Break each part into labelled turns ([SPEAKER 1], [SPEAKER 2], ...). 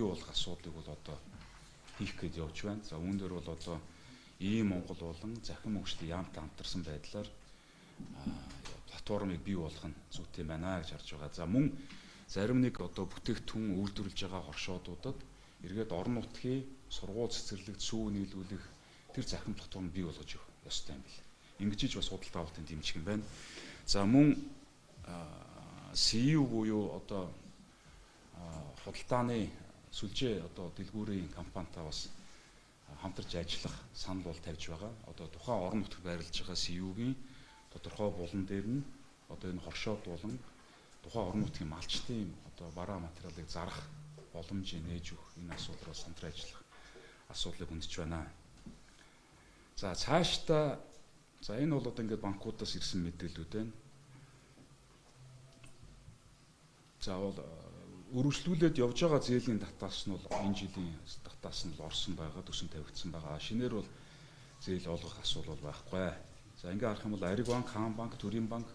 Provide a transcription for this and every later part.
[SPEAKER 1] болох асуудлыг бол одоо хийх гээд явж байна. За үүн дээр бол одоо ийм Монгол болон захин мөнгөчтэй яамт хамтарсан байдлаар платформыг бий болгох нь зүйтэй байна гэж харж байгаа. За мөн зарим нэг одоо бүтээгдэхүүн үйлдвэрлэж байгаа хоршоодуудад эргээд орон нутгийн сургууль цэцэрлэг сүү нийлүүлэх тэр захин платформ бий болгож явах ёстой юм бэл. Ингэж бас худалдаа авалтын дэмжих юм байна. За мөн CU буюу одоо худалдааны сүлжээ одоо дэлгүүрийн компанитай бас хамтарч ажиллах санал бол тавьж байгаа. Одоо тухайн орон нутагт байрлаж байгаа CU-гийн тодорхой булан дээр нь одоо энэ хоршоод болон тухайн орон нутгийн малчтын одоо бараа материалыг зарах боломжийг нээж өгөх энэ асуудлаар хамтран ажиллах асуудлыг хөндөж байна. За цаашдаа энэ бол одоо ингээд банкудаас ирсэн мэдээлүүд байна. За бол өргөжлүүлээд явж байгаа зээлийн татаас нь бол энэ жилийн татаас нь орсон байгаа, төсөн тавигдсан байгаа. Шинээр бол зээл олгох асуудал бол байхгүй. За ингээ харах юм бол Ариг банк, Хаан банк, Төрийн банк,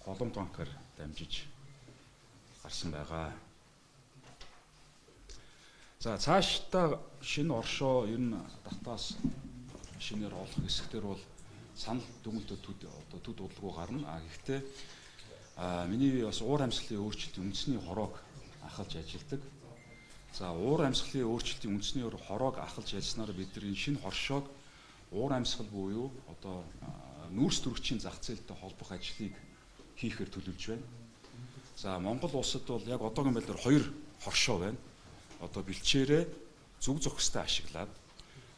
[SPEAKER 1] Голомт банкаар дамжиж гарсан байгаа. За цаашдаа шинэ оршоо ер нь татаас шинээр олох хэсгээр бол санал дүгнэлтүүд төд удалгүй гарна. Гэхдээ миний бас уур амьсгалын өөрчлөлтийн үндэсний хороог ахалж ажилладаг. За уур амьсгалын өөрчлөлтийн үндэсний хороог ахалж ажилласнаар бид нар энэ шинэ хоршоог уур амьсгал буюу одоо нүүрс төрөгчийн зах зээлтэй холбох ажлыг хийхээр төлөвлөж байна. За Монгол улсад бол яг одоогийн байдлаар 2 хоршоо байна. Одоо бэлчээрээ зүг зохистой ашиглаад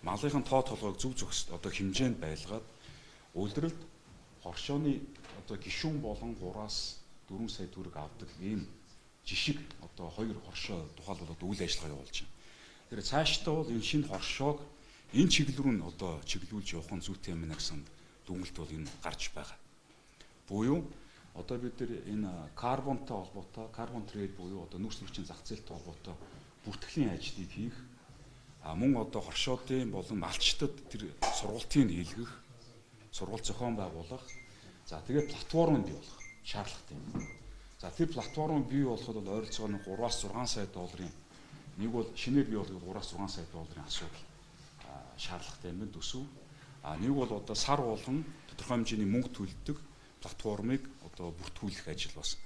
[SPEAKER 1] малын тоо толгойг зүг зохис одоо хэмжээнд байлгаад үйлдвэрлэлд хоршооны одоо гишүүн болон 3-аас 4 сая төгрөг авдаг ийм жишг одоо 2 хоршоо тухайлбал үйл ажиллагаа явуулж байна. Тэр цаашдаа бол энэ шинэ хоршоог энэ чиглэл рүү нь одоо чиглүүлж явах нь зүйтэй юм байна гэсэн дүгнэлт бол энэ гарч байгаа. Буюу одоо бид нар энэ карбонтой холбоотой, карбон трейд буюу одоо нүүрс төрөгчийн зах зээлтэй холбоотой бүртгэлийн ажлыг хийх, мөн одоо хоршоодын болон малчтад тэр сургалтыг хийлгэх, сургалт зохион байгуулах, за тэгээд платформ бий болох шаардлагатай юм. За тэр платформ бий болоход бол ойролцоогоор 3-аас 6 сая долларын нэг бол шинээр бий болгох 3-аас 6 сая долларын асуудал шаардлагатай юм төсөв. Нэг бол одоо сар болгон тодорхой хэмжээний мөнгө төлдөг платформыг одоо бүртгүүлэх ажил бас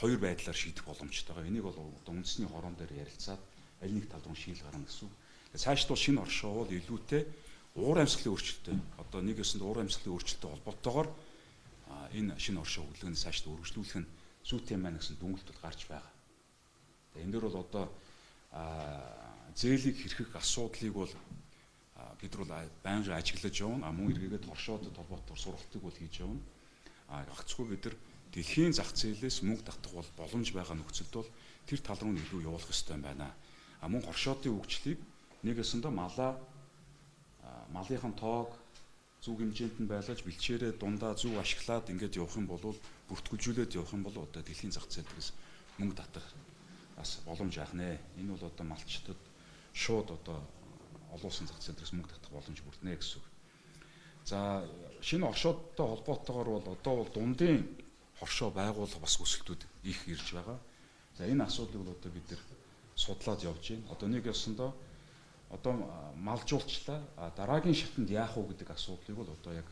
[SPEAKER 1] 2 байдлаар шийдэх боломжтой байгаа. Энийг бол одоо үндэсний хорон дээр ярилцаад аль нэг тал руу шийдэл гарна гэсэн. Цаашд бол шинэ оршоо бол илүүтэй уур амьсгалын өөрчлөлттэй одоо нэг ёсонд уур амьсгалын өөрчлөлттэй холбоотойгоор энэ шинэ оршоо хөдөлгөөний цаашд үргэлжлүүлэх нь зүйтэй юм байна гэсэн дүгнэлт бол гарч байгаа. Энэ дөр бол одоо зээлийг хэрхэх асуудлыг бол бид нар байнга ажиглаж явна. Мөн эргээгээд хоршоодод холбоотойгоор сургалтыг бол хийж явна. Гагцгүй бид нар дэлхийн зах зээлээс мөнгө татах бол боломж байгаа нөхцөлд бол тэр тал руу илүү явуулах ёстой юм байна. Мөн хоршоодын хөгжлийг нэг ёсондоо малынхан тоог зүг хэмжээнд нь байлгаж бэлчээрээ дундаа зүг ашиглаад ингээд явах юм бол бүртгүүлжүүлээд явах юм бол одоо дэлхийн зах зээлээс мөнгө татах бас боломж авах нэ. Энэ бол одоо малчтад шууд одоо олон улсын зах зээлээс мөнгө татах боломж бүрднэ гэсэн үг. За шинэ оршоодтой холбоотойгоор бол одоо бол дундын хоршоо байгуулах бас өсөлтүүд их ирж байгаа. За энэ асуудлыг бол одоо бид нар судлаад явж байна. Одоо нэг ёсондоо одоо малжуулчлаа дараагийн шатанд яах вэ гэдэг асуудлыг бол одоо яг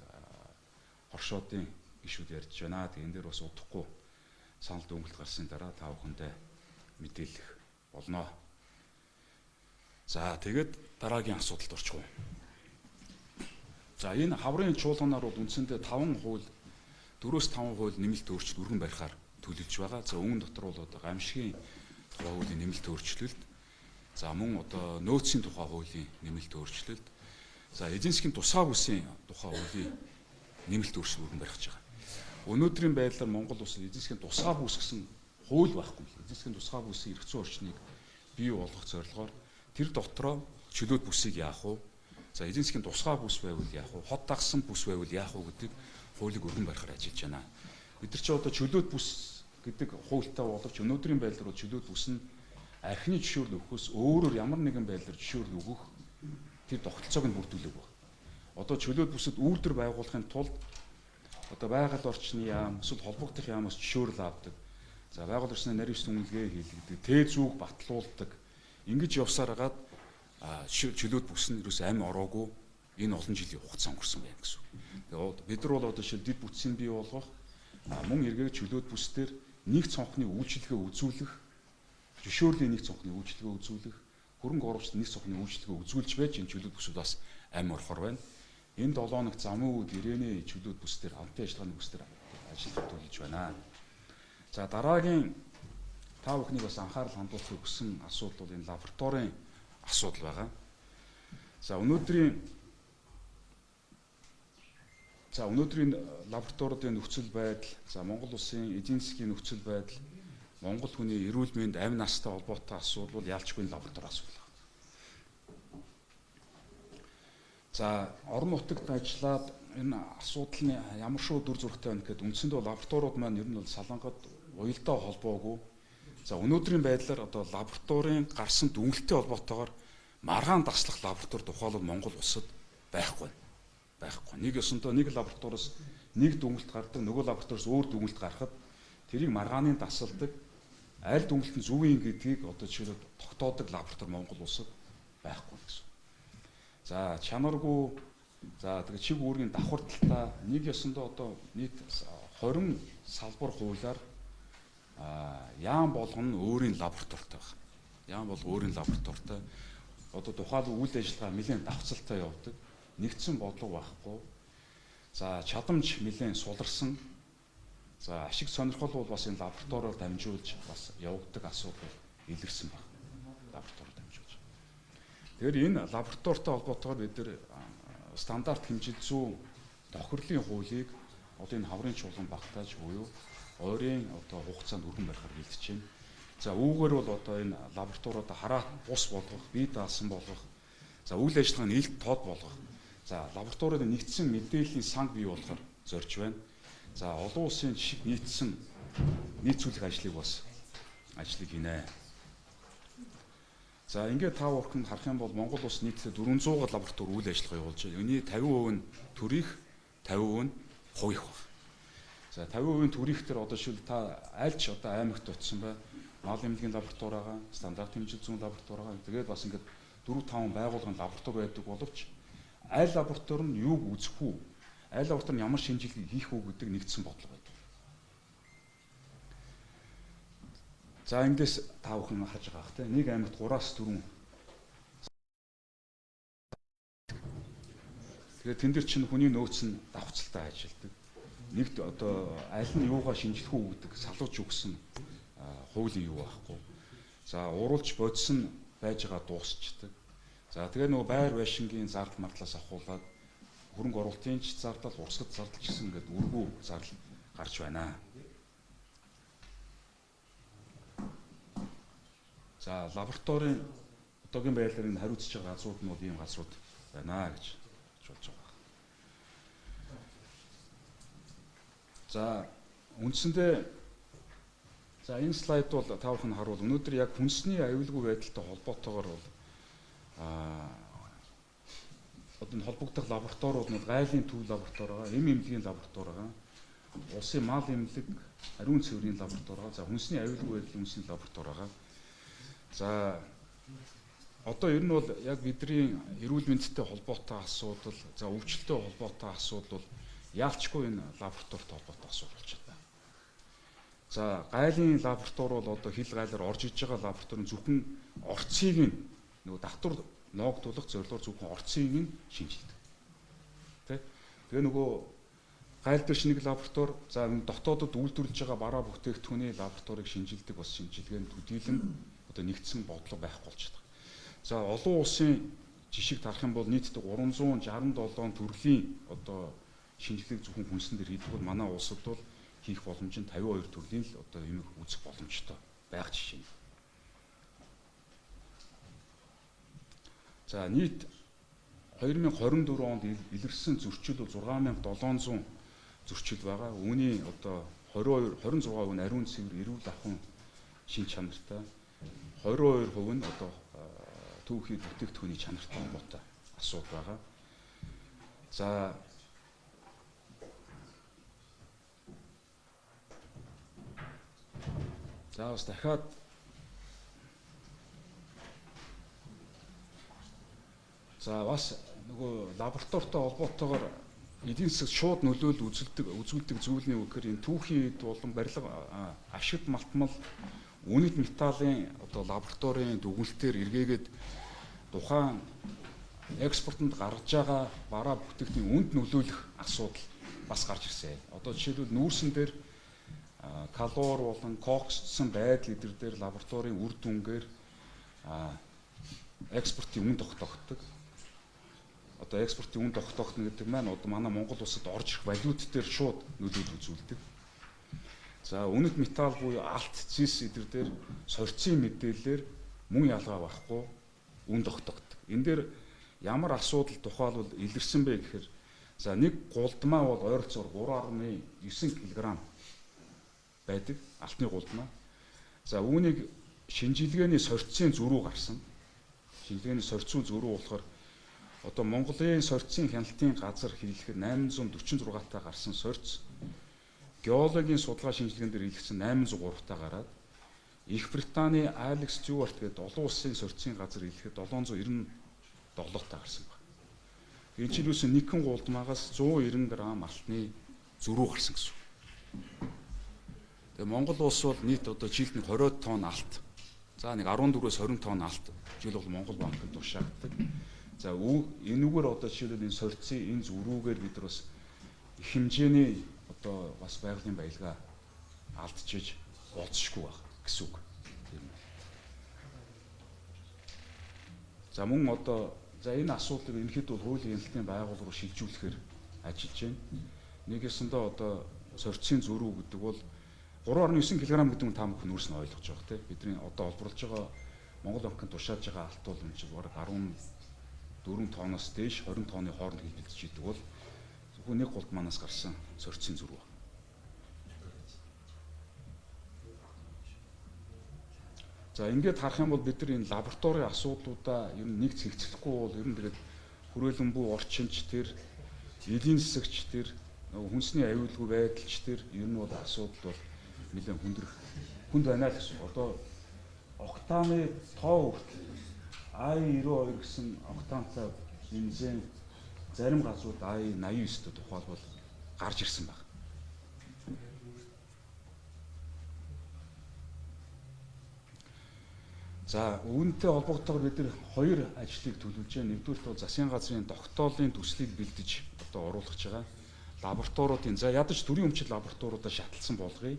[SPEAKER 1] хоршоодын гишүүд ярьж байна. Тэгээ энэ дээр бас удахгүй санал дүгнэлт гарсны дараа та бүхэндээ мэдээлэх болно. За тэгээд дараагийн асуудалд орчих уу. За энэ хаврын чуулганаар бол үндсэндээ 5%, 4-5% нэмэлт өөрчлөлт өргөн барихаар төлөвлөж байгаа. За өмнө дотор бол одоо гамшигын тухай хуулийн нэмэлт өөрчлөлт, за мөн одоо нөөцийн тухай хуулийн нэмэлт өөрчлөлт, за эдийн засгийн тусгай бүсийн тухай хуулийн нэмэлт өөрчлөлт өргөн барих гэж байгаа. Өнөөдрийн байдлаар Монгол улсад эдийн засгийн тусгай бүс гэсэн хууль байхгүй. Эдийн засгийн тусгай бүсийн эрх зүйн орчныг бий болгох зорилгоор тэр дотроо чөлөөт бүсийг яах вэ? За эдийн засгийн тусгай бүс байвал яах вэ? Хот дагсан бүс байвал яах вэ гэдэг хуулийг өргөн барихаар ажиллаж байна. Бид нар ч одоо чөлөөт бүс гэдэг хуультай боловч өнөөдрийн байдлаар бол чөлөөт бүс нь архины жишүүр өгөхөөс өөрөөр ямар нэгэн байдлаар жишүүр өгөх тэр тогтолцоог нь бүрдүүлэх байна. Одоо чөлөөт бүсэд үйлдвэр байгуулахын тулд одоо байгаль орчны яам, эсвэл холбогдох яамаас жишүүрл авдаг. За байгууллагын нарийн ёсны үнэлгээ хийлгдэг, тээ зүг батлуулдаг. Ингэж явсаар хагаад чөлөөт бүс нь ерөөс амь ороогүй энэ олон жилийн хугацаа өнгөрсөн байна гэсэн. Тэгээд бид нар бол одоо шил дэд бүтцийн бий болгох мөн эргээд чөлөөт бүс дээр нэг цонхны үйлчилгээ үзүүлэх, зөвшөөрлийн нэг цонхны үйлчилгээ үзүүлэх, хөрөнгө оруулагчид нэг цонхны үйлчилгээ үзүүлж байж энэ чөлөөт бүсүүд бас амь орохор байна. Энэ 7 хоног замын үед ирээний чөлөөт бүс дээр хамтын ажиллагааны бүс дээр ажил төлөвлөж байна. За дараагийн та бүхнийг бас анхаарал хандуулахыг хүссэн асуудал бол энэ лабораторийн асуудал байгаа. За өнөөдрийн лабораторийн нөхцөл байдал, за Монгол улсын эдийн засгийн нөхцөл байдал, Монгол хүний эрүүл мэнд, амь настай холбоотой асуудал бол ялчгүй лаборатори асуудал. За орон нутагт ажиллаад энэ асуудал нь ямар шүү дүр зурагтай байна гэхэд үндсэндээ лабораториуд маань ер нь бол Салангад уялдаа холбоогүй. За өнөөдрийн байдлаар одоо лабораторийн гарсан дүнэлттэй холбоотойгоор маргаан таслах лаборатори тухайлбал Монгол улсад байхгүй. Нэг ёсондоо нэг лабораториос нэг дүнэлт гардаг, нөгөө лабораториос өөр дүнэлт гарахад тэрийг маргааныг тасалдаг, аль дүнэлт нь зөв юм гэдгийг одоо жишээлбэл тогтоодог лаборатори Монгол улсад байхгүй гэсэн. За чанаргүй, за тэгээ чиг үүргийн давхар талтай нэг ёсондоо одоо нийт 20 салбар хуулиар яам болгоно өөрийн лабораторитой байна. Яам бол өөрийн лабораторитой. Одоо тухайлбал үйл ажиллагаа нэлээд давцалтай явдаг. Нэгдсэн бодлого байхгүй. За чадамж нэлээд суларсан. За ашиг сонирхол бол бас энэ лабораториор дамжуулж бас явагддаг асуудал илэрсэн байна. Лабораториор дамжуулж. Тэгэхээр энэ лабораторитой холбоотойгоор бид нэр стандарт хэмжил зүй тохирлын хуулийг одоо энэ хаврын чуулган багтааж буюу ойрын одоо хугацаанд өргөн барихаар бэлдэж байна. За үүгээр бол одоо энэ лабораториуд хараат бус болгох, бие даасан болгох, за үйл ажиллагааны илт тод болгох. За лабораториуд нэгдсэн мэдээллийн санг бий болохоор зорж байна. За олон улсын жишг нийцүүлэх ажлыг хийнэ. За ингээд та бүхэнд харах юм бол Монгол улс нийтдээ 400 лаборатори үйл ажиллагаа явуулж байна. Үүний 50% нь төрийнх, 50% нь хувийнх байна. За 50% төрийнх төр одоо шил та аль ч одоо аймагт очсон бай. Мал эмнэлгийн лаборатори байгаа, стандарт хэмжил зүйн лаборатори байгаа. Тэгээд бас ингээд 4-5 байгууллагын лаборатори байдаг боловч аль лаборатори нь юуг үзэх үү? Аль лаборатори нь ямар шинжилгээ хийх үү гэдэг нэгдсэн бодлого байдаг. За эндээс та бүхэн харж байгаа хэ. Нэг аймагт 3-4. Тэгээд тэн дээр чинь хүний нөөц нь давхцалтай ажилладаг. Нэгд одоо аль нь юугаа шинжлэх үү гэдэг салгаж өгсөн хуулийн юу байхгүй. За уруулж бодсон байж байгаа дуусчдаг. За тэгээ нөгөө байр байшингийн зардал мардлаас ахуулаад хөрөнгө оруулалтын ч зардал, урсгал зардал ч гэсэн ингээд үргүү зардал гарч байна. За лабораторийн одоогийн байдлаар энэ хариуцж байгаа газрууд нь бол ийм газрууд байна гэж болж байгаа. За үндсэндээ за энэ слайд бол та бүхэн харуул өнөөдөр яг хүнсний аюулгүй байдалтай холбоотойгоор бол одоо энэ холбогдох лабораториуд нь гайлын төв лаборатори байгаа, эм эмнэлгийн лаборатори байгаа, улсын мал эмнэлэг, ариун цэврийн лаборатори байгаа, за хүнсний аюулгүй байдлын үндэсний лаборатори байгаа. За одоо ер нь бол яг бидний эрүүл мэндтэй холбоотой асуудал, за өвчлөлтэй холбоотой асуудал бол яалчгүй энэ лабораторитой холбоотой асуудал болж байна. За гайлын лаборатори бол одоо хил гайлаар орж иж байгаа лабораторийн зөвхөн орцыг нь нөгөө татвар ноогдуулах зорилгоор зөвхөн орцыг нь шинжилдэг. Тэ? Тэгээ нөгөө гайл дээр шинэг лаборатори, за дотоодод үйлдвэрлэж байгаа бараа бүтээгдэхүүний лабораторийг шинжилдэг бас шинжилгээнд төдийлөн одоо нэгдсэн бодлого байхгүй болж байна. За олон улсын жишгийг тарах юм бол нийтдээ 367 төрлийн одоо шинжилгээг зөвхөн хүнсэн дээр хийдэг бол манай улсад бол хийх боломж нь 52 төрлийн л одоо юм үзэх боломжтой байх жишээ нь. За нийт 2024 онд илэрсэн зөрчил бол 6700 зөрчил байгаа. Үүний одоо 26% нь ариун цэвэр эрүүл ахуйн шин чанартай, 22% нь одоо түүхий бүтээгдэхүүний чанартай холбоотой асуудал байгаа. За бас дахиад За бас нөгөө лабораторитой холбоотойгоор эдийн засаг шууд нөлөөлөл үзүүлдэг зүйл нь юу гэхээр энэ түүхийн эд болон барилга ашигт малтмал үнэт металлын одоо лабораторийн дүгнэлтээр эргээгээд тухайн экспортод гаргаж байгаа бараа бүтээгдэхүүний үнд нөлөөлөх асуудал бас гарч ирсэн. Одоо жишээлбэл нүүрсэн дээр калор болон коксдсан байдал эдгээр дээр лабораторийн үр дүнгээр экспортын үн тогтоогддог. Одоо экспортын үн тогтоогдно гэдэг маань одоо манай Монгол улсад орж ирэх валют дээр шууд нөлөөлөл үзүүлдэг. За үнэт металл буюу алт, цис эдгээр дээр сорьцын мэдээлэлээр мөн ялгаа байхгүй үн тогтоогддог. Энэ дээр ямар асуудал тухайлбал илэрсэн бэ гэхээр за нэг гулдмаа бол ойролцоогоор 3.9 кг байдаг алтны гулдмаа. За үүнийг шинжилгээний сорьцын зөрүү гарсан. Шинжилгээний сорьцын зөрүү болохоор одоо Монголын сорьцын хяналтын газар хэлэхэд 846 таа гарсан сорьц геологийн судалгаа шинжилгээнд дээр илгэсэн 803 таа гараад Их Британий Алекс Стюарт гэдэг олон улсын сорьцын газар хэлэхэд 797 таа гарсан байна. Энэ чинь юусэн нэгэн гулдмаагаас 190 г алтны зөрүү гарсан гэсэн. Тэгээ Монгол улс бол нийт одоо жилд нэг 20 тонн алт. За нэг 14-өөс 20 тонн алт жил бол Монгол банкнд тушаагддаг. За энүүгээр одоо жишээлбэл энэ сорьцын энэ зөрүүгээр бид нар бас их хэмжээний одоо бас байгалийн баялгаа алдчихж болцшгүй байх гэсэн үг. За мөн одоо за энэ асуудлыг энэхэд бол хуулийн хяналтын байгуул руу шилжүүлэхээр ажиллаж байна. Нэгэсэндээ одоо сорьцын зөрүү гэдэг бол 3.9 кг гэдэг нь та бүхэн нүүрс нь ойлгож байгаа тийм. Бидний одоо олборлож байгаа Монгол банкнд тушааж байгаа алт бол энэ чинь бараг 14 тонноос дээш 20 тонны хооронд хилбэлдэж идэг бол зөвхөн нэг гулдмаанаас гарсан сорьцын зөрүү. За ингээд харах юм бол бид нар энэ лабораторийн асуудлуудаа ер нь нэг цэгцлэхгүй бол ер нь тэгээд хүрээлэн буй орчинч тэр эдийн засагч тэр хүнсний аюулгүй байдалч тэр ер нь бол асуудал бол нэлээд хүнд байна л гэсэн. Одоо октаны тоо хүртэл I92 гэсэн октантай бензин зарим газрууд I89-тэй тухайлбал гарч ирсэн байна. За үүнтэй холбоотойгоор бид нар хоёр ажлыг төлөвлөж байна. Нэгдүгээр бол засгийн газрын тогтоолын төслийг бэлдэж одоо оруулах байгаа. Лабораториудын за ядаж төрийн өмчит лабораториудаа шатлсан болгоё.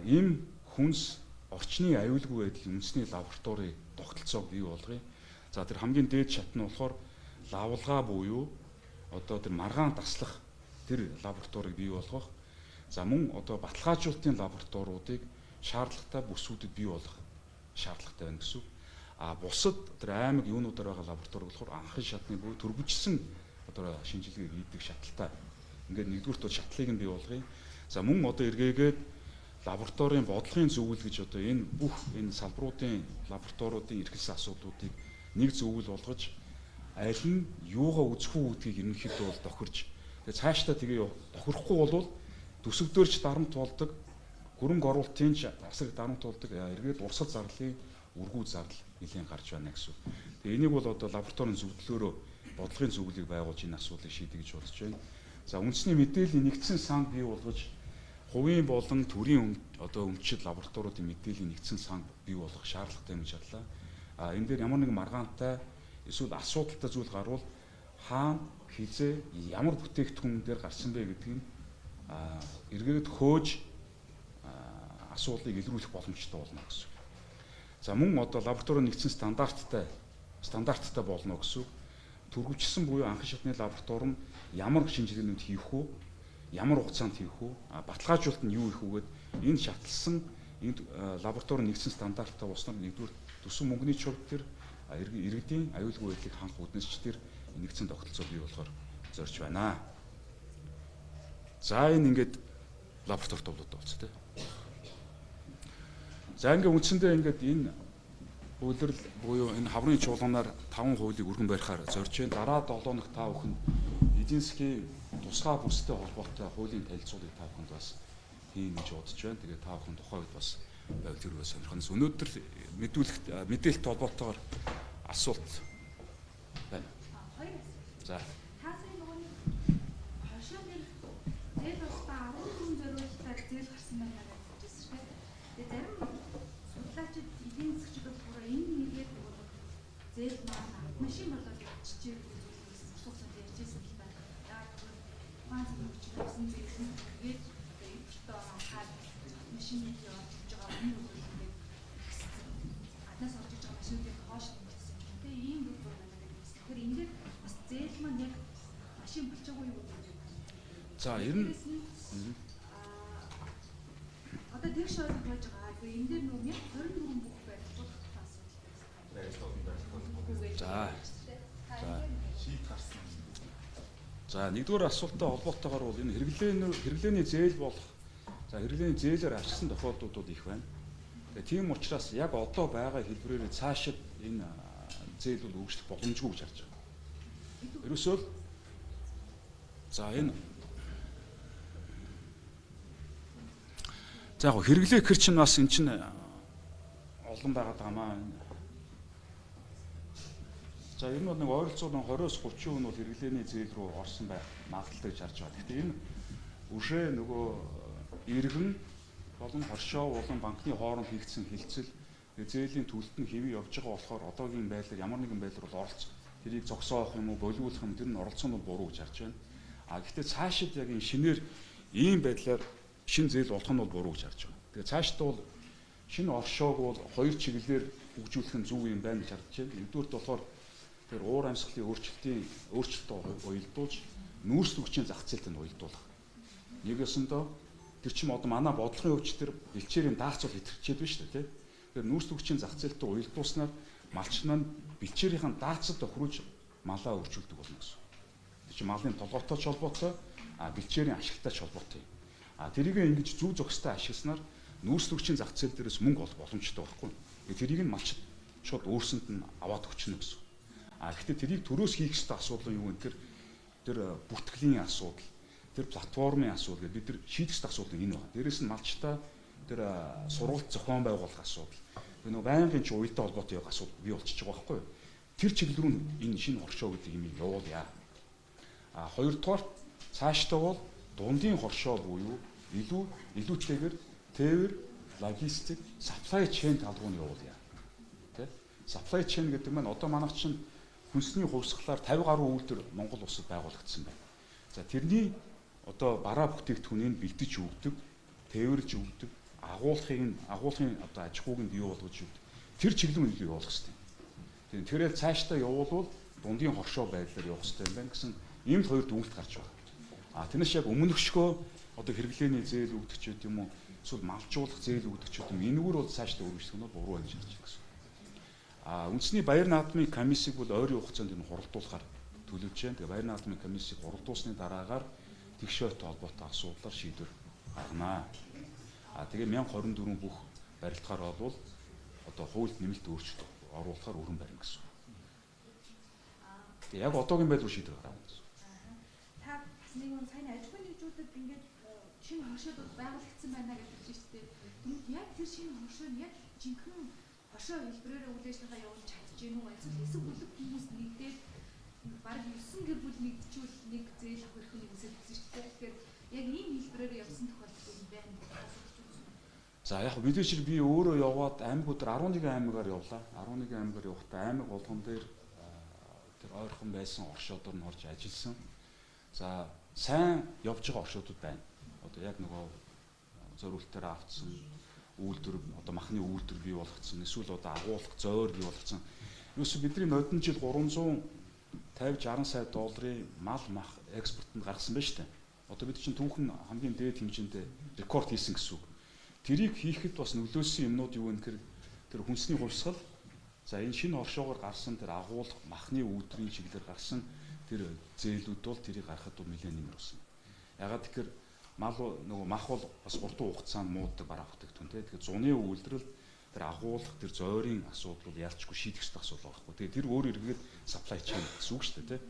[SPEAKER 1] Ийм хүнс орчны аюулгүй байдлын үндэсний лаборатори тогтолцоог бий болгоё. За тэр хамгийн дээд шат нь болохоор лавлгаа буюу одоо тэр маргаан таслах тэр лабораторийг бий болгох. За мөн одоо баталгаажуулалтын лабораториудыг шаардлагатай бүсүүдэд бий болгох шаардлагатай байна гэсэн. Бусад тэр аймаг юунуудаар байгаа лаборатори болохоор анхны шатны буюу төрөвжсөн одоо шинжилгээ хийдэг шаталтай. Ингээд нэгдүгürt бол шатлыг нь бий болгоё. За мөн одоо эргээгээд лабораторийн бодлогын зөвлөл гэж одоо энэ бүх энэ салбаруудын лабораториудын эрхэлсэн асуудлуудыг нэг зөвлөл болгож аль нь юугаа үзэх үү гэдгийг ерөнхийдөө бол тохирж тэгээ цаашдаа тэгээ тохирохгүй болвол төсөвдөрч дарамт болдог хөрөнгө оруулалтын асар их дарамт болдог эргээд урсгал зарлалын үргүү зардал нэлийн гарч байна гэсэн. Тэгээ энийг бол одоо лабораторийн зөвлөлөөрөө бодлогын зөвлөлийг байгуулж энэ асуудлыг шийдэх гэж бодож байна. За үндэсний мэдээллийн нэгдсэн сан бий болгож хувийн болон төрийн одоо өмчит лабораториудын мэдээллийн нэгдсэн сан бий болгох шаардлагатай юм шатлаа. Энэ дээр ямар нэгэн маргаантай эсвэл асуудалтай зүйл гарвал хаана хизээ ямар бүтээгдэхүүн дээр гарсан бэ гэдгийг эргээд хөөж асуудлыг илрүүлэх боломжтой болно гэсэн. За мөн одоо лабораторийн нэгдсэн стандарттай болно гэсэн. Төрөвчсөн буюу анхны шатны лаборатори нь ямар шинжилгээнүүд хийх үү, ямар хугацаанд хийх үү, баталгаажуулалт нь юу их үгээд энэ шатлсан энэ лабораторийн нэгдсэн стандарттай болсноор нэгдүгээр төсөв мөнгөний чухал төр иргэдийн аюулгүй байдлыг хангах үднэсч төр нэгдсэн тогтолцоо бий болохоор зорж байна. За энэ ингээд лаборатори товлууд болц тээ. За ингээд үндсэндээ ингээд энэ үйлрэл буюу энэ хаврын чуулганаар 5 хуулийг өргөн барихаар зорж байна. Дараа 7 хоног та бүхэн эдийн засгийн тусгай бүстэй холбоотой хуулийн танилцуулгыг та бүхэнд бас хийн гэж бодож байна. Тэгээд та бүхэн тухайд бас байвал тэрвээ сонирхоноос өнөөдөр мэдээлэлт холбоотойгоор асуулт
[SPEAKER 2] хоёр асуулт.
[SPEAKER 1] За.
[SPEAKER 2] Та сая нөгөө хошоо нэр зээл болтоо 14 зориулалтаар зээл гарсан байна гэж хэлжсэн шүү дээ. Тэгээ зарим судлаачид эдийн засгчид болохоор энэ нэгээр нөгөө зээл маань машин болоод чичээр асуусан ярьжсэн л байна. Яг маань зөвчөж авсан зээл нь тэгээд өвчтөө хаад машиныг явуулж байгаа юм уу гэдэг аднаас орж иж байгаа машинуудыг хоош нэмсэн. Тэгээ ийм зүйл байна гэдэг. Тэгэхээр энэ дээр бас зээл маань яг машин болчихгүй юу гэдэг.
[SPEAKER 1] За ер нь
[SPEAKER 2] одоо тэгш ойлгож байж байгаа. Тэгээ энэ дээр нөгөө 24 бүх барилгууд асуудал.
[SPEAKER 1] За нэгдүгээр асуулттай холбоотойгоор бол энэ хэрэглээний зээл болох хэрэглээний зээлээр ашигласан тохиолдлууд их байна. Тэгээ тийм учраас яг одоо байгаа хэлбэрээр цаашид энэ зээл бол өөрчлөх боломжгүй гэж харж байгаа. Ерөөсөө энэ яг хэрэглээ гэхэр чинь бас эн чинь олон байгаад байгаамаа. За энэ бол нэг ойролцоогоор 20-с 30% нь бол хэрэглээний зээл рүү орсон байх магадлалтай гэж харж байгаа. Гэхдээ энэ үшээ нөгөө иргэн болон хоршоо болон банкны хооронд хийгдсэн хилцэл зээлийн төлөлт нь хэвээ явж байгаа болохоор одоогийн байдлаар ямар нэгэн байдлаар бол оролцох тэрийг зогсоох юм уу болиулах юм тэр нь оролцоо нь буруу гэж харж байна. Гэхдээ цаашид яг энэ шинээр ийм байдлаар шин зээл болох нь бол буруу гэж харж байгаа. Тэгээ цаашдаа бол шинэ оршоог бол хоёр чиглэлээр хөгжүүлэх нь зөв юм байна гэж харж байна. Нэгдүгээрт болохоор тэр уур амьсгалын өөрчлөлтөө уялдуулж нүүрслэгчийн зах зээлд нь уялдуулах. Нэгэсэндээ тэр чим одоо манай бодлогын өвч тэр бэлчээрийн даацуул хэтэрчээд байна шүү дээ, тий. Тэгэхээр нүүрслэгчийн зах зээлд уялдуулснаар малчин маань бэлчээрийн даацад тохируулж малаа өрчүүлдэг болно гэсэн. Тэр чинь малын толгойтой ч холбоотой, бэлчээрийн ашигтай ч холбоотой юм. Тэрийг ингэж зөв зохистой ашигласнаар нүүрслэгчийн зах зээл дээрээс мөнгө олох боломжтой байхгүй. Тэрийг нь малчид шууд өөрсөнд нь аваад өгчнө гэсэн. Гэхдээ тэрийг төрөөс хийх ёстой асуудал юу вэ? Тэр бүртгэлийн асуудал, тэр платформын асуудал гэдэг бид нар шийдэх ёстой асуудал энэ байна. Дээрээс нь малчтаа тэр сургалт зохион байгуулах асуудал. Тэр нөгөө байнгын ч уялдаа холбоотой явах асуудал бий болчихж байгаа байхгүй юу? Тэр чиглэл рүү энэ шинэ хоршоо гэдэг юм явуулъя. Хоёрдугаар цаашдаа бол дундын хоршоо буюу илүүтэйгээр тээвэр, логистик, supply chain тал руу нь явуулъя. Тэ? Supply chain гэдэг нь одоо манайх чинь хүнсний хувьсгалаар 50 гаруй үйлдвэр Монгол улсад байгуулагдсан байна. За тэрний одоо бараа бүтээгдэхүүнийг бэлдэж өгдөг, тээвэрлж өгдөг, агуулгын одоо аж ахуйг нь бий болгож өгдөг. Тэр чиглэл нь юу явуулах хэрэгтэй. Тэгэхээр цаашдаа явуулвал дундын хоршоо байдлаар явах хэрэгтэй юм байна гэсэн ийм хоёр дүгнэлт гарч байгаа. Тэрнээс яг өмнөхшгөө одоо хэрэглээний зээл өгдөг ч юм уу эсвэл малжуулах зээл өгдөг ч юм энэгээр бол цаашдаа өргөжлөх нь буруу байж байгаа гэсэн. Үндэсний баяр наадмын комиссийг бол ойрын хугацаанд энэ хуралдуулахаар төлөвлөж байна. Тэгээ баяр наадмын комиссийг хуралдуулсны дараагаар тэгшөөтэй холбоотой асуудлаар шийдвэр гарганаа. Тэгээ 1024 бүх барилдахаар бол одоо хуульд нэмэлт өөрчлөлт оруулахаар өрн барина гэсэн. Тэгээ яг одоогийн байдлаар шийдвэр гаргана гэсэн.
[SPEAKER 2] Та нэг сайн аж ахуйн нэгжүүдэд ингээд шинэ хоршоодод байгуулагдсан байна гэж хэлж штеп. Яг тэр шинэ хоршоо нь яг жинхэнэ хоршоо хэлбэрээр үйл ажиллагаа явуулж чадчих юм уу? Эсвэл бүлэг хүмүүс нэгдээд бараг 9 гэр бүл нэгдчихвэл нэг зээл авах хэрэг нэг үсэж гэсэн штеп. Тэгэхээр яг ийм хэлбэрээр явсан тохиолдол юм байна.
[SPEAKER 1] За яг мэдээж би өөрөө яваад аймагуудаар 11 аймагаар явлаа. 11 аймагаар явахдаа аймаг болгон дээр тэр ойрхон байсан оршуудаар нь орж ажилласан. За сайн явж байгаа оршуудууд байна. Одоо яг нөгөө зориултаар автсан үйлдвэр одоо махны үйлдвэр бий болгоцсон. Эсвэл одоо агуулга зөөр бий болгоцсон. Юусе бидний нодон жил 350-60 сая долларын мал мах экспортод гаргасан байна шүү дээ. Одоо бид чинь түүхэн хамгийн дээд хэмжээндээ рекорд хийсэн гэсэн үг. Тэрийг хийхэд бас нөлөөсөн юмнууд юу вэ гэхээр тэр хүнсний хувьсгал за энэ шинэ хоршоогоор гарсан тэр агуулга махны үйлдвэрийн чиглэлээр гарсан тэр зээлүүд бол тэрийг гаргахад бол нэлээд нэмэр болсон. Ягаад тэгэхээр нөгөө мах бол бас уртан хугацаанд мууддаг бараа бүтээгдэхүүн тийм. Тэгэхээр зуны үйлдвэрэл тэр агуулга тэр зойрын асуудал ялчгүй шийдэх ёстой асуудал байхгүй. Тэгээ тэр өөр эргээд supply chain гэсэн үг шүү дээ тийм.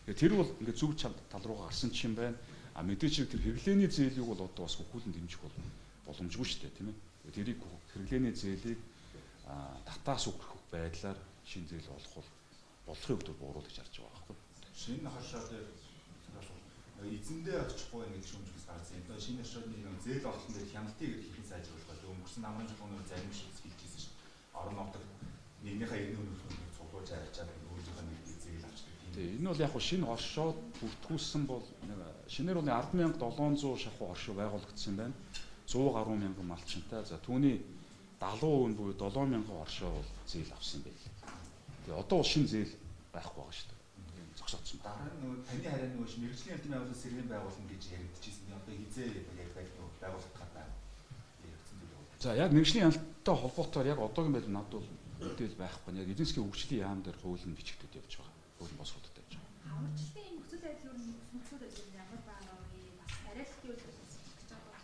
[SPEAKER 1] Тэгээ тэр бол ингээд зөв тал руу гарсан ч юм байна. Мэдээж тэр хэрэглээний зээлийг бол одоо бас хөхүүлэн дэмжих боломжгүй шүү дээ тийм ээ. Тэрийг хэрэглээний зээлийг татаас өгөх байдлаар шин зээл болохыг зөв буруу гэж харж байгаа байхгүй.
[SPEAKER 3] шинэ хашаа дээр эзэндээ очихгүй нэг шүүмжлээс гарсан. Одоо шинэ хашааны зээл олсон дээр хяналтыг хэрхэн сайжруулах вэ? Өнгөрсөн намрын журмын зарим шиг хэлчихсэн шүү дээ. Орон нутагт нэгнийхээ иргэн үйлчлүүлгийг цуглуулж авчаад өөрийнхөө нэг зээл авчдаг.
[SPEAKER 1] Тийм. Энэ бол яг шинэ оршоод бүртгүүлсэн бол шинээр бол 10,700 шахуу оршоо байгуулагдсан юм байна. 100 гаруй мянган малчинтай. За түүний 70% буюу 7,000 оршоо бол зээл авсан юм байна. Тэгээ одоо бол шинэ зээл байхгүй байгаа шүү дээ. Зогсоодсон байна.
[SPEAKER 3] Дараа нь нөгөө таны хараа нөгөө мэрэгжлийн албаны байгууллага сэргээн байгуулна гэж яригдчихсэн. Одоо хизээ яг байгуулах гэдэг яригдсан зүйл байна.
[SPEAKER 1] За яг мэрэгжлийн албатай холбоотойгоор яг одоогийн байдлаар надад бол мэдээлэл байхгүй. Яг эдийн засгийн хөгжлийн яам дээр хууль нь бичигдээд явж байгаа. Хууль босгодод явж байгаа.
[SPEAKER 2] Хаварчлалын энэ нөхцөл байдлын нөхцөл байдал ямар байгаа вэ? Бас арайлтын үйлдэл гэж байгаа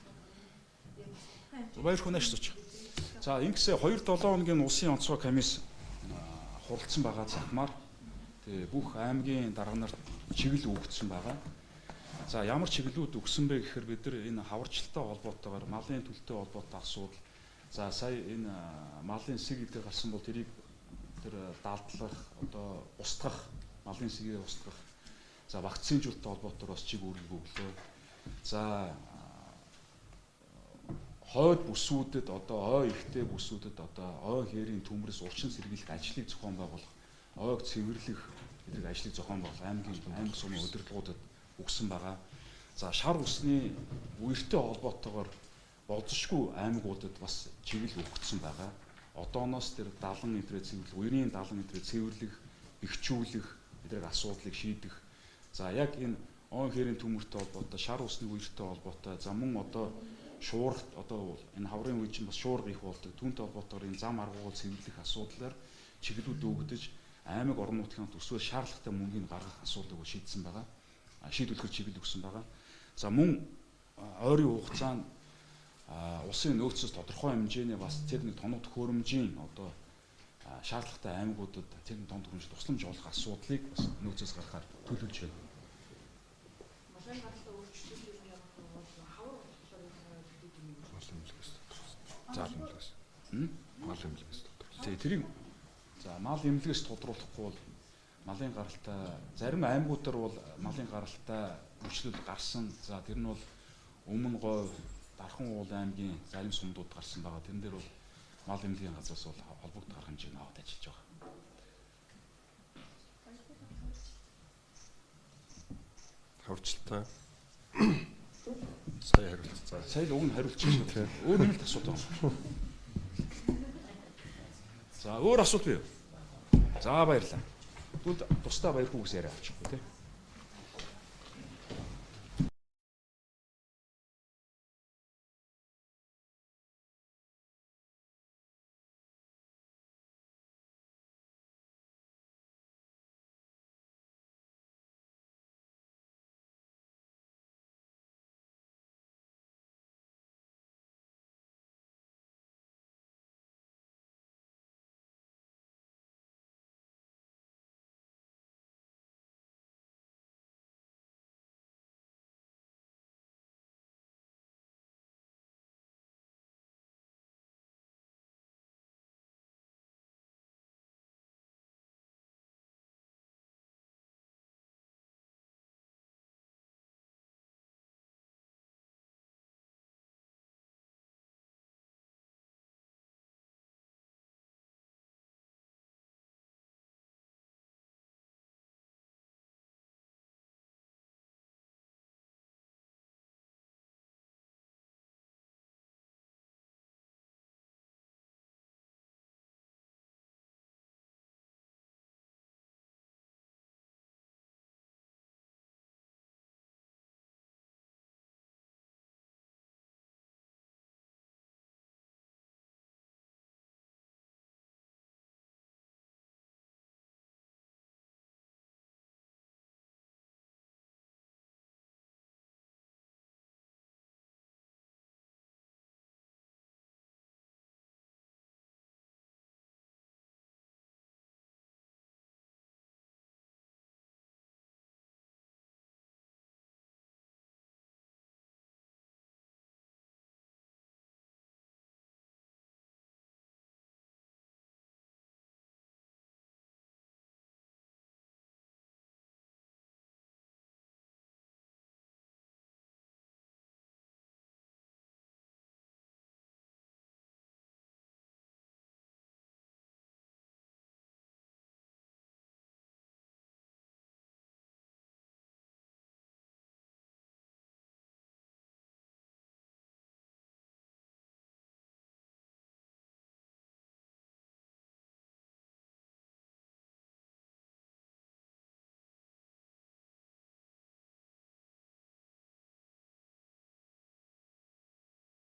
[SPEAKER 2] юм.
[SPEAKER 1] Баяр хүнээс зүч. За ингэсээ 2-7 хоногийн улсын онцгой комисс хуралдсан байгаа захмаар тэгээ бүх аймгийн дарга нарт чиглэл өгсөн байгаа. За ямар чиглэлүүд өгсөн бэ гэхээр бид нар энэ хаварчлалтай холбоотойгоор малын төлөлтэй холбоотой асуудал. За сая энэ малын сэг идэх гарсан бол тэрийг тэр даалдлах, одоо устгах, малын сэгийг устгах. За вакцинжуулалттай холбоотойгоор бас чиг үүрэг өглөө. За хойд бүсүүдэд одоо ой ихтэй бүсүүдэд одоо ой хээрийн төмрөс урчин сэргийлэх ажлыг зохион байгуулах, ойг цэвэрлэх гэдэг ажлыг зохион байгуулах аймаг сумын удирдлагуудад өгсөн байгаа. За шар усны үертэй холбоотойгоор болзошгүй аймагуудад бас чиглэл өгөгдсөн байгаа. Одооноос тэр 70 метрээ цэвэрлэх, үерийн 70 метрээ цэвэрлэх, бэхжүүлэх эдгээр асуудлыг шийдэх. За яг энэ ой хээрийн төмөртэй холбоотой, шар усны үертэй холбоотой, за мөн одоо шуурт одоо энэ хаврын үе чинь бас шуурга их болдог. Түүнтэй холбоотойгоор энэ зам аргуугыг цэвэрлэх асуудлаар чиглэлүүд өгдөж аймаг орон нутгийн төсвөө шаардлагатай мөнгөний гаргах асуудлыг шийдсэн байгаа. Шийдвэрлэх чиглэл өгсөн байгаа. За мөн ойрын хугацаанд улсын нөөцөөс тодорхой хэмжээний бас тэр нэг тоног төхөөрөмжийн одоо шаардлагатай аймагуудад тэр нэг тоног төхөөрөмж тусламж олох асуудлыг бас нөөцөөс гаргахаар төлөвлөж байна. За мал эмнэлгээс тодруулах. Тэрийг за мал эмнэлгээс тодруулахгүй бол малын гаралтай зарим аймагуудаар бол малын гаралтай хүчлэл гарсан. За тэр нь бол Өмнө Говь, Дархан уул аймгийн зарим сумдууд гарсан байгаа. Тэрэн дээр бол мал эмнэлгийн газраас бол холбогдох арга хэмжээг аваад ажиллаж байгаа.
[SPEAKER 4] Хаврчлалтай. Сая хариулцсан.
[SPEAKER 1] Сая л уг нь хариулчих шүү. Өөр нэмэлт асуудал байна. За өөр асуулт бий юу? За баярлалаа. Тэгвэл тусдаа баяр хүүгээс яриа авчихгүй тий.